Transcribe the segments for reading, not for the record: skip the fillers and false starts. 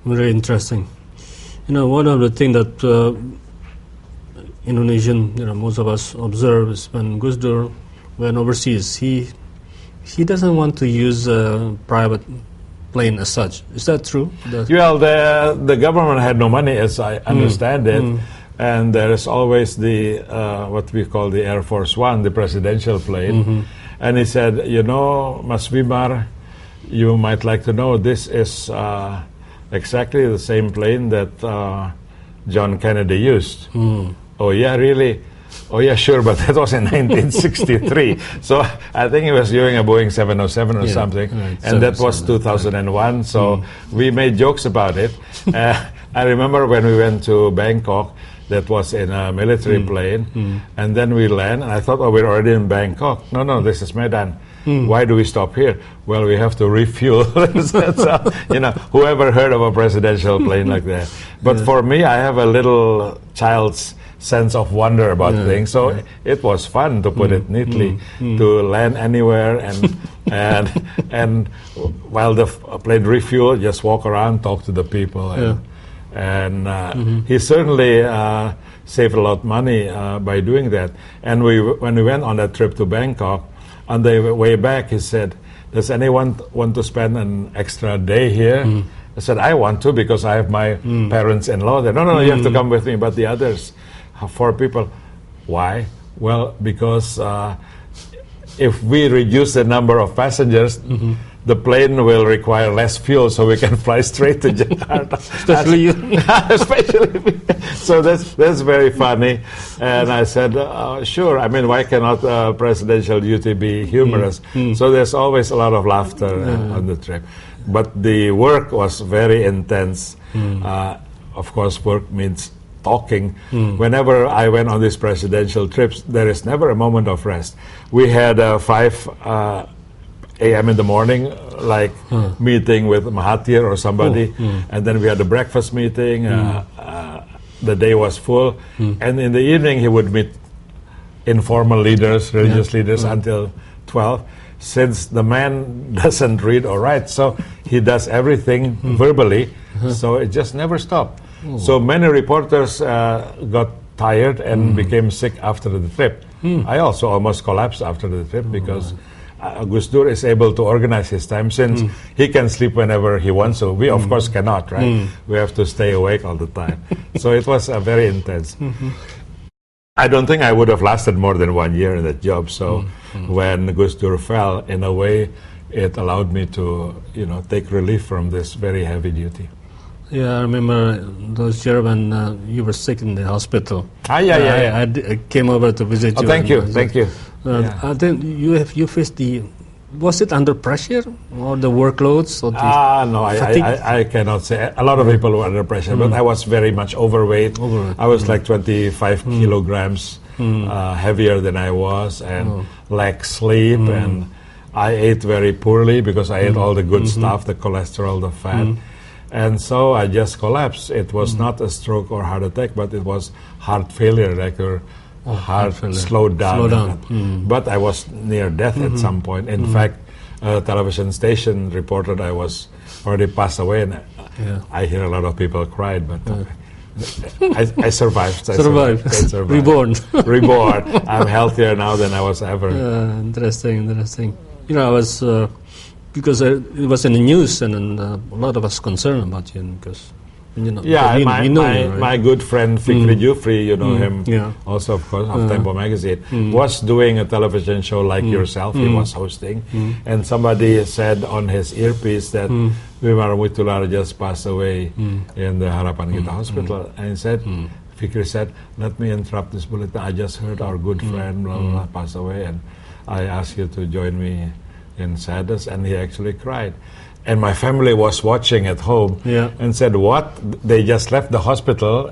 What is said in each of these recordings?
Very interesting. One of the things that Indonesian, most of us observe is when Gus Dur went overseas, he doesn't want to use a private plane as such. Is that true? Well, the government had no money, as I understand it, and there is always the what we call the Air Force One, the presidential plane. And he said, Mas Wimar, you might like to know this is exactly the same plane that John Kennedy used. Oh yeah, really? Oh yeah, sure, but that was in 1963. So I think he was doing a Boeing 707 or something, right, and that was 2001. So we made jokes about it. I remember when we went to Bangkok, that was in a military plane, and then we land, and I thought, oh, we're already in Bangkok. No, this is Medan. Why do we stop here? Well, we have to refuel. Whoever heard of a presidential plane like that? But for me, I have a little child's sense of wonder about things, so it was fun, to put it neatly, to land anywhere and while the plane refueled, just walk around, talk to the people, and he certainly saved a lot of money by doing that. And when we went on that trip to Bangkok, on the way back, he said, does anyone want to spend an extra day here? I said, I want to, because I have my parents-in-law there. No, you have to come with me. But the others, 4 people. Why? Well, because if we reduce the number of passengers, the plane will require less fuel, so we can fly straight to Jakarta. Especially you. Especially me. So that's very funny. And I said, sure. I mean, why cannot presidential duty be humorous? So there's always a lot of laughter on the trip. But the work was very intense. Of course, work means talking. Whenever I went on these presidential trips, there is never a moment of rest. We had 5 a.m. in the morning, meeting with Mahathir or somebody, and then we had a breakfast meeting. The day was full, and in the evening he would meet informal leaders, religious leaders, until 12. Since the man doesn't read or write, so he does everything verbally, so it just never stopped. So many reporters got tired and became sick after the trip. I also almost collapsed after the trip because Gus Dur is able to organize his time, since he can sleep whenever he wants to. We, of course, cannot, right? We have to stay awake all the time. So it was very intense. I don't think I would have lasted more than 1 year in that job. So when Gus Dur fell, in a way, it allowed me to, take relief from this very heavy duty. Yeah, I remember those years when you were sick in the hospital. Yeah. I came over to visit you. Thank you. I think you faced was it under pressure or the workloads? Or no, I cannot say. A lot of people were under pressure, but I was very much overweight. I was like 25 kilograms heavier than I was, and lacked sleep, and I ate very poorly because I ate all the good stuff, the cholesterol, the fat. And so I just collapsed. It was not a stroke or heart attack, but it was heart failure, like your heart slowed down. But I was near death at some point. In fact, a television station reported I was already passed away, and I hear a lot of people cried, but I survived. I survived. Reborn. I'm healthier now than I was ever. Interesting. I was... because it was in the news, and a lot of us concerned about you, because my good friend Fikri Jufri, you know him, also of course of Tempo magazine, was doing a television show like yourself. He was hosting, and somebody said on his earpiece that Wimar Witoelar just passed away in the Harapan Kita Hospital, and he said, Fikri said, "Let me interrupt this bulletin. I just heard our good friend blah blah blah pass away, and I ask you to join me in sadness," and he actually cried. And my family was watching at home and said, "What? They just left the hospital,"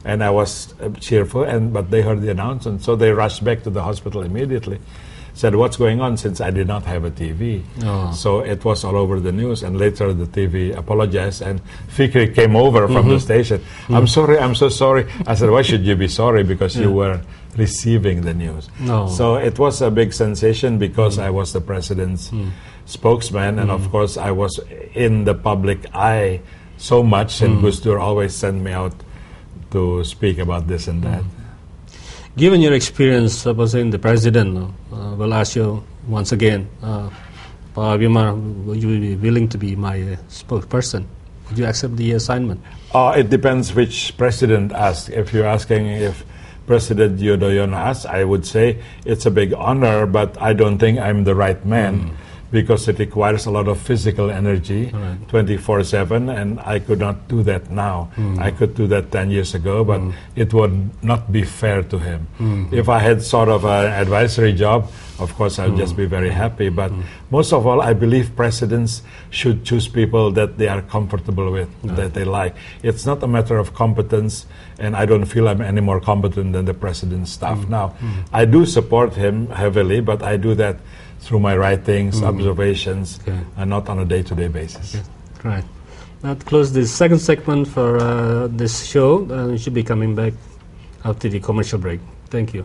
and I was cheerful, but they heard the announcement, so they rushed back to the hospital immediately. Said, "What's going on?" Since I did not have a TV. So it was all over the news, and later the TV apologized, and Fikri came over from the station. "I'm sorry, I'm so sorry." I said, "Why should you be sorry? Because you were receiving the news." So it was a big sensation because I was the president's spokesman, and of course I was in the public eye so much, and Gus Dur always sent me out to speak about this and that. Given your experience supposing the president will ask you once again, Wimar, would you be willing to be my spokesperson? Would you accept the assignment? It depends which president asks. If you're asking if President Yudhoyono asks, I would say it's a big honor, but I don't think I'm the right man because it requires a lot of physical energy 24/7, and I could not do that now. I could do that 10 years ago, but it would not be fair to him. If I had sort of an advisory job, of course I'll just be very happy, but most of all I believe presidents should choose people that they are comfortable with, that they like. It's not a matter of competence, and I don't feel I'm any more competent than the president's staff now. I do support him heavily, but I do that through my writings, observations, and not on a day-to-day basis. Right. Now to close this second segment for this show, we should be coming back after the commercial break. Thank you.